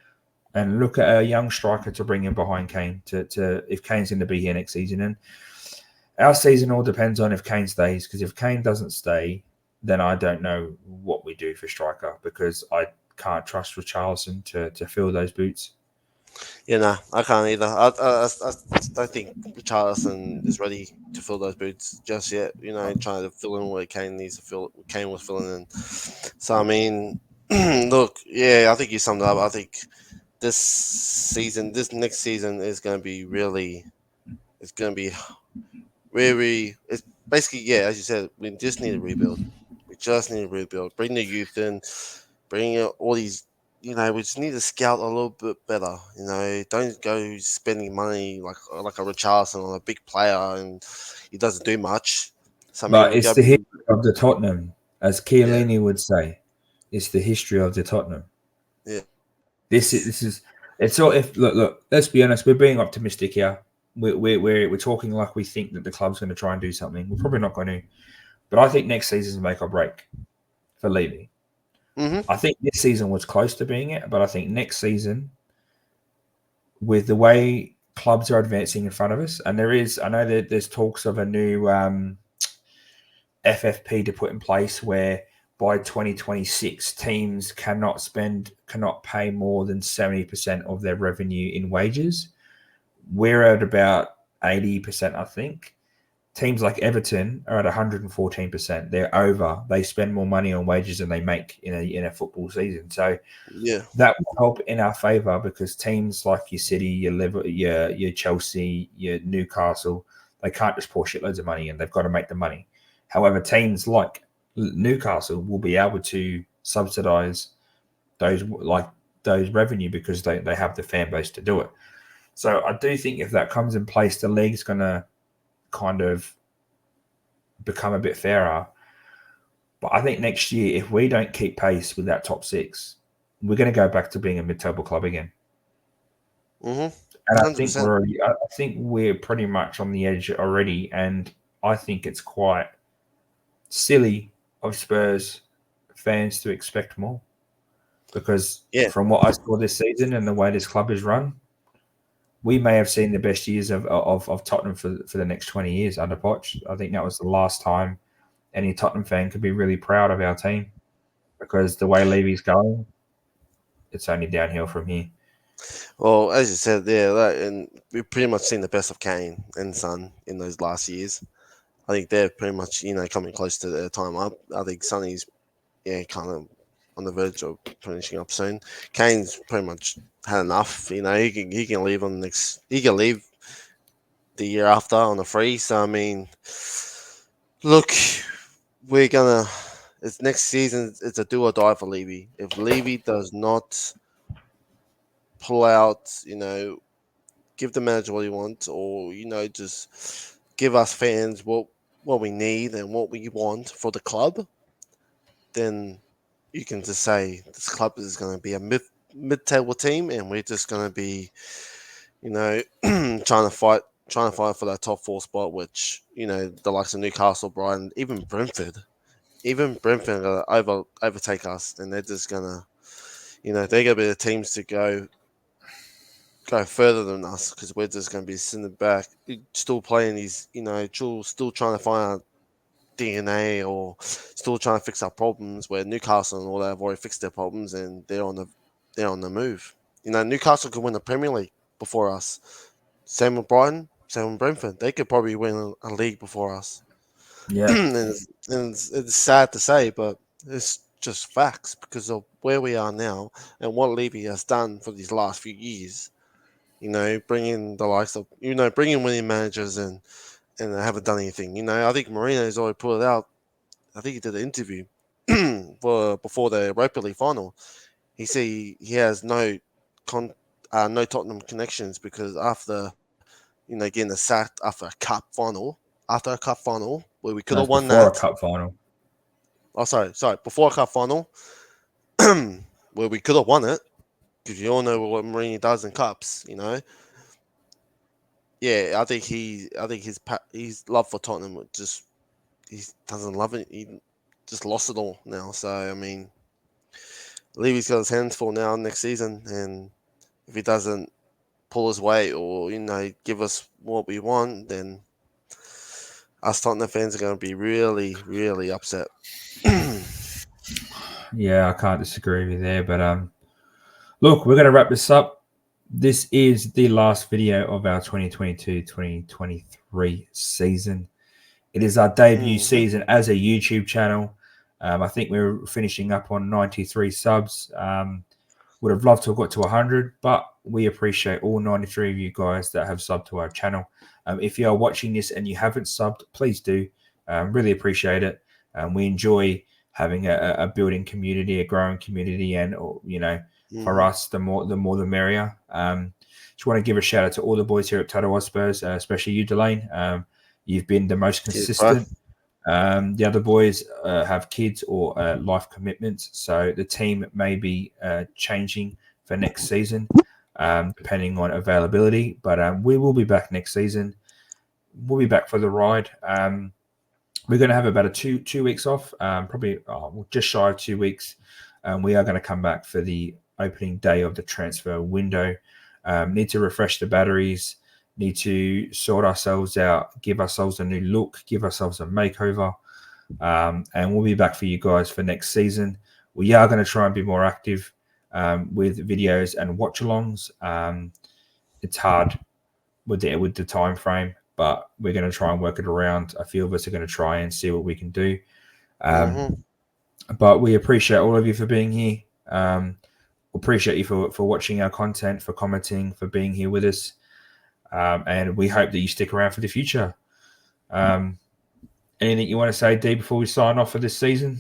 and look at a young striker to bring in behind Kane to if Kane's going to be here next season. And our season all depends on if Kane stays, because if Kane doesn't stay, then I don't know what we do for striker, because I can't trust Richarlison to fill those boots. Yeah, no, I can't either. I don't think Richarlison is ready to fill those boots just yet. Trying to fill in where Kane needs to fill. Kane was filling in. So I mean, look, yeah, I think you summed it up. I think this next season is going to be really. It's going to be really. It's basically, yeah, as you said, we just need to rebuild. We just need to rebuild. Bring the youth in. Bring all these. We just need to scout a little bit better. Don't go spending money like a Richarlison on a big player and he doesn't do much. So, but it's the history of the Tottenham, as Chiellini would say. It's the history of the Tottenham. Yeah. This is it's all. If look, let's be honest. We're being optimistic here. We're talking like we think that the club's going to try and do something. We're probably not going to, but I think next season's make or break for Levy. I think this season was close to being it, but I think next season, with the way clubs are advancing in front of us, and I know that there's talks of a new FFP to put in place where by 2026 teams cannot pay more than 70% of their revenue in wages. We're at about 80%, I think. Teams like Everton are at 114%. They're over. They spend more money on wages than they make in a football season. So that will help in our favour, because teams like your City, your Liverpool, your Chelsea, your Newcastle, they can't just pour shitloads of money in. They've got to make the money. However, teams like Newcastle will be able to subsidise those revenue because they have the fan base to do it. So I do think if that comes in place, the league's going to kind of become a bit fairer. But I think next year, if we don't keep pace with that top 6, we're going to go back to being a mid-table club again. And I think we're pretty much on the edge already, and I think it's quite silly of Spurs fans to expect more, because from what I saw this season and the way this club is run, we may have seen the best years of Tottenham for the next 20 years under Poch. I think that was the last time any Tottenham fan could be really proud of our team, because the way Levy's going, it's only downhill from here. Well, as you said there, and we've pretty much seen the best of Kane and Son in those last years. I think they're pretty much, coming close to their time up. I think Sonny's, kind of on the verge of finishing up soon. Kane's pretty much had enough. He can leave on the next. He can leave the year after on a free. So I mean, look, we're gonna. It's next season. It's a do or die for Levy. If Levy does not pull out, give the manager what he wants, or just give us fans what we need and what we want for the club, then you can just say this club is going to be a mid-table team, and we're just going to be, trying to fight for that top 4 spot, which the likes of Newcastle, Brighton, even Brentford are going to overtake us, and they're just going to, they're going to be the teams to go go further than us because we're just going to be sitting back, still playing these, still trying to find out DNA or still trying to fix our problems. Where Newcastle and all that have already fixed their problems and they're on the move. Newcastle could win the Premier League before us. Same with Brighton, same with Brentford. They could probably win a league before us. Yeah. It's sad to say, but it's just facts because of where we are now and what Levy has done for these last few years. Bringing the likes of bringing winning managers and haven't done anything. I think Mourinho's already put it out. I think he did an interview before the Europa League final. He said he has no Tottenham connections because after getting the sacked after a cup final where we could have won before that. a cup final. Oh, sorry, before a cup final where we could have won it because you all know what Mourinho does in cups. Yeah, I think his love for Tottenham he doesn't love it. He just lost it all now. So I mean, Levy's got his hands full now next season, and if he doesn't pull his weight or give us what we want, then us Tottenham fans are going to be really, really upset. Yeah, I can't disagree with you there. But look, we're going to wrap this up. This is the last video of our 2022-2023 season. It is our debut season as a YouTube channel. I think we're finishing up on 93 subs. Would have loved to have got to 100, but we appreciate all 93 of you guys that have subbed to our channel. If you are watching this and you haven't subbed, please do. Really appreciate it. We enjoy having a building community, a growing community, and for us, the more the merrier. Just want to give a shout out to all the boys here at Total Spurs, especially you, Delane. You've been the most consistent. The other boys have kids or life commitments, so the team may be changing for next season, depending on availability. But we will be back next season. We'll be back for the ride. We're going to have about a two weeks off, probably just shy of 2 weeks. We are going to come back for the opening day of the transfer window. Need to refresh the batteries. Need to sort ourselves out, give ourselves a new look, give ourselves a makeover, and we'll be back for you guys for next season. We are going to try and be more active with videos and watch-alongs. It's hard with the time frame, but we're going to try and work it around. A few of us are going to try and see what we can do. But we appreciate all of you for being here. Appreciate you for watching our content, for commenting, for being here with us. And we hope that you stick around for the future. Anything you want to say, Dee, before we sign off for this season?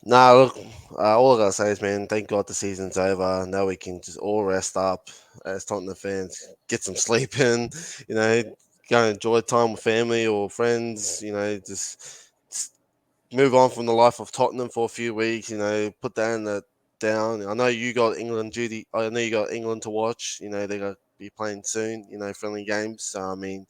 No, look, all I gotta say is, man, thank God the season's over. Now we can just all rest up as Tottenham fans, get some sleep in, go and enjoy time with family or friends, just move on from the life of Tottenham for a few weeks, put that down. I know you got England duty. I know you got England to watch. They're going to be playing soon, friendly games. So, I mean,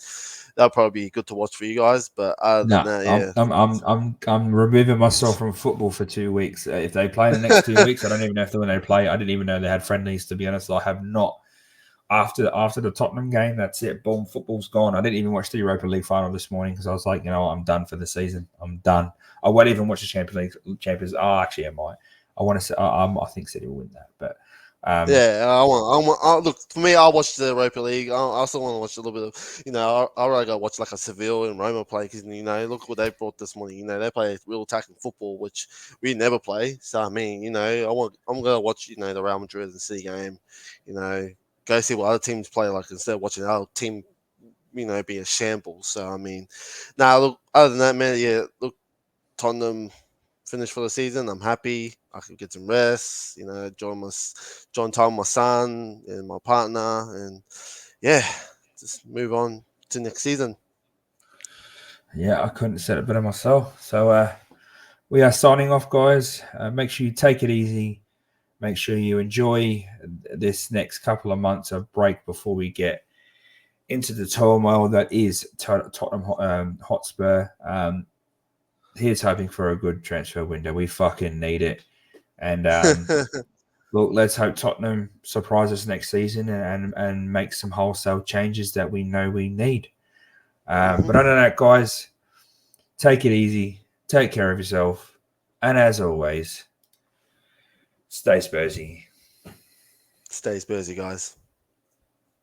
that'll probably be good to watch for you guys. But other than that, yeah. I'm removing myself from football for 2 weeks. If they play in the next 2 weeks, I don't even know if they're when they play. I didn't even know they had friendlies, to be honest. I have not. After the Tottenham game, that's it. Boom, football's gone. I didn't even watch the Europa League final this morning because I was like, I'm done for the season. I'm done. I won't even watch the Champions League. Actually, I might. I want to say. I think City will win that, but yeah. I want. Look, for me, I'll watch the Europa League. I also want to watch a little bit of. I'd rather go watch like a Seville and Roma play because look what they brought this morning. They play real attacking football, which we never play. So I mean, I'm gonna watch the Real Madrid and City game. Go see what other teams play like instead of watching our team, be a shambles. So I mean, look. Other than that, man, yeah. Look, Tottenham finished for the season. I'm happy. I can get some rest. Join time with my son and my partner, and yeah, just move on to next season. Yeah, I couldn't have said it better myself. So we are signing off, guys. Make sure you take it easy. Make sure you enjoy this next couple of months of break before we get into the turmoil that is Tottenham Hotspur. Here's hoping for a good transfer window. We fucking need it. And Look, let's hope Tottenham surprise us next season and make some wholesale changes that we know we need. But other than that, guys, take it easy. Take care of yourself. And as always, stay Spursy. Stay Spursy, guys.